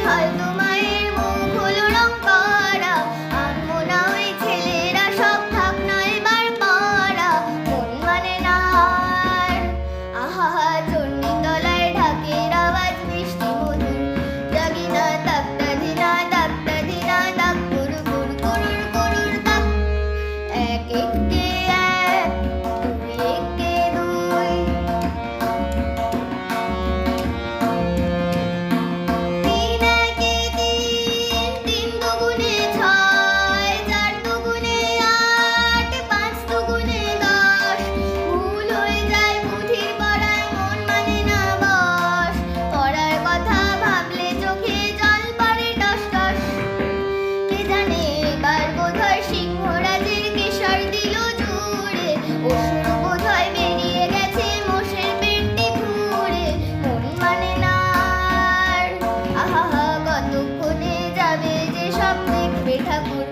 হয়তো মায়ের মুখ হলো রং করা, আনমনা ওই ছেলেরা সব থাক না এবার পড়া, মন মানে না আর। আহা চণ্ডীতলায় ঢাকের আওয়াজ মিষ্টি মধুর, জাগিনা তাক্তা ধিনা তাক কুরু কুরু কুরুর কুরুর তাক। এক একে এক, দুই একে দুই, তিন একে তিন, তিন দুগুণে ছয়, চার দুগুণে আট, পাঁচ দুগুণে দশ। ভুল হয়ে যায় পুঁথির পড়ায়, মন মানে না বশ। পড়ার কথা ভাবলে চোখে জল পড়ে টস টস। কে জানে এবার বোধহয় সিংহরাজের কেশর দিল জুড়ে, অসুর বোধহয় বেরিয়ে গেছে মোষের পেটটি ফুঁড়ে, মন মানে না আর। আহা কতক্ষণে যাবে যে সব দেখবে ঠাকুর,